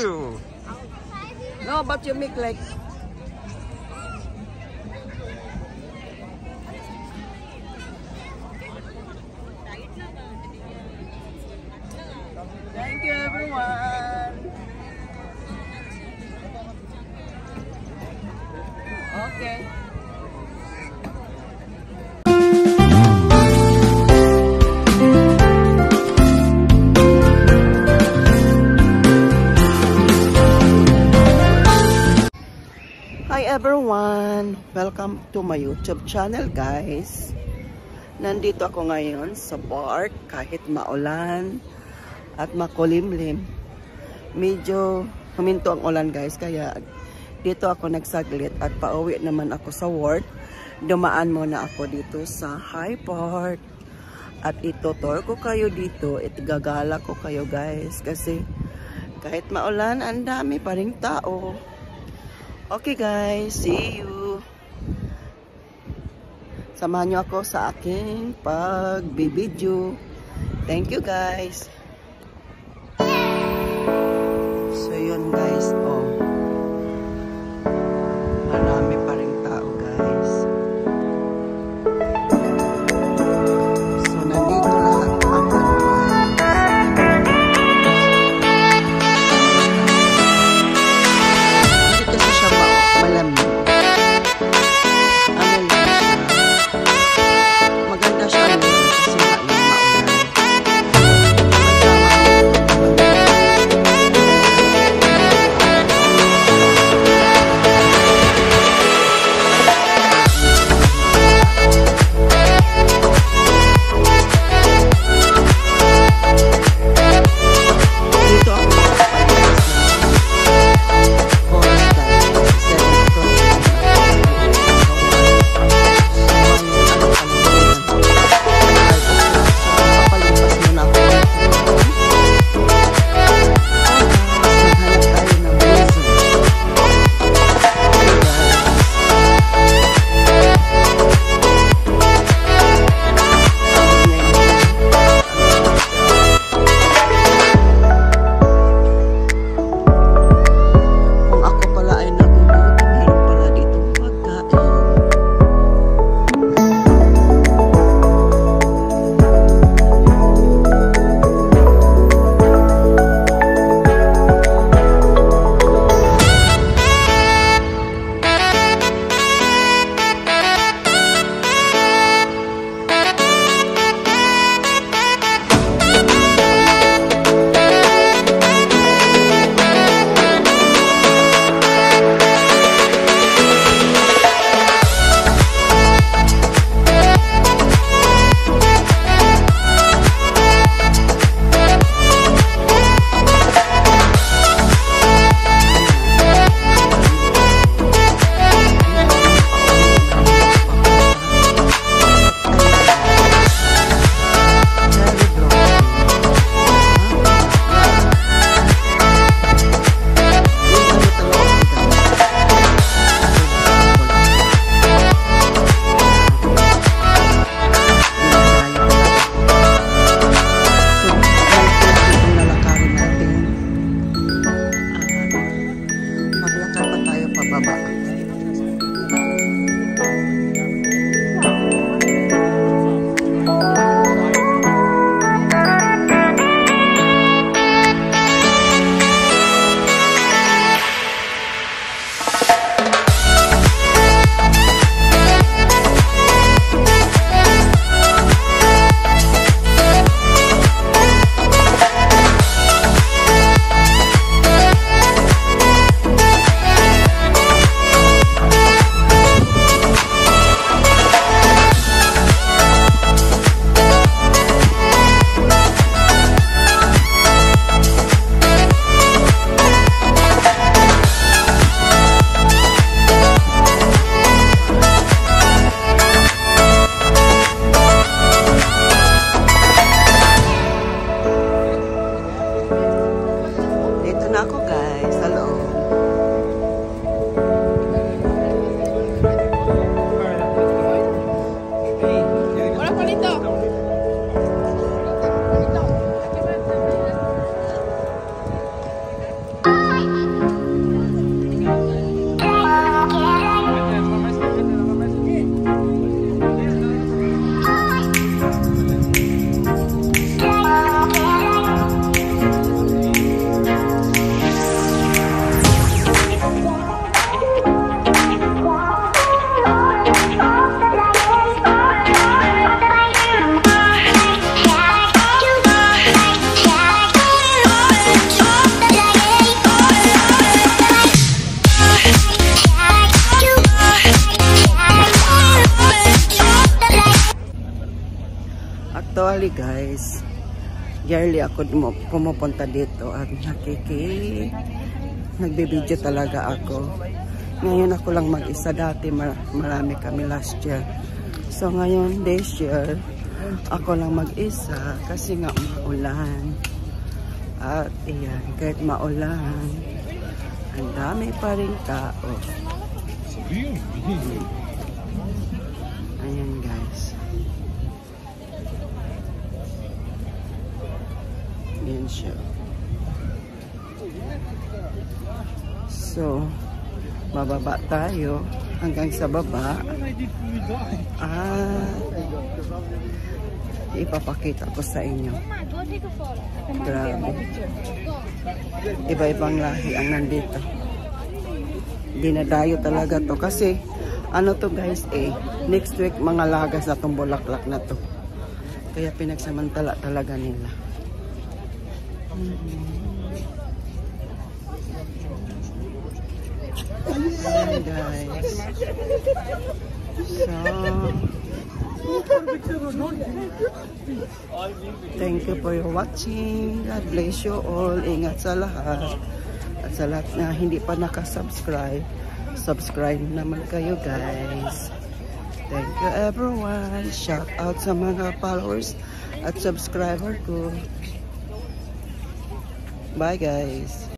you. No, but you make like. Thank you, everyone. Okay. Hi everyone! Welcome to my YouTube channel, guys. Nandito ako ngayon sa park kahit maulan at makulimlim. Medyo huminto ang ulan, guys, kaya dito ako nagsaglit at pauwi naman ako sa work. Dumaan muna ako dito sa High Park at itutur ko kayo dito. Itgagala ko kayo, guys, kasi kahit maulan, ang dami pa ring tao. Okay, guys, see you. Samahan nyo ako sa aking pagbibideo. Thank you, guys. So yun, guys, oh, marami pa rin tao, guys. So nandito lahat ako, hindi kasi siya malamig. Ano lang siya, maganda siya ngayon kasi maulan. guys. Yearly ako pumupunta dito at nagbibideo talaga ako. Ngayon ako lang mag-isa, dati marami kami last year. So ngayon this year ako lang mag-isa kasi nga maulan. At iyan, kahit maulan, ang dami pa rin tao. Ayan guys. Ayan siya. So, bababa tayo hanggang sa baba. Ipapakita ko sa inyo. Grabe. Iba-ibang lahi ang nandito. Dinadayo talaga to kasi ano to guys next week mga lagas na tong bulaklak na to. Kaya pinagsamantala talaga nila. Ayan guys. So, thank you for your watching. God bless you all. Ingat sa lahat. At sa lahat na hindi pa nakasubscribe, subscribe naman kayo guys. Thank you everyone. Shout out sa mga followers at subscriber ko. Bye guys.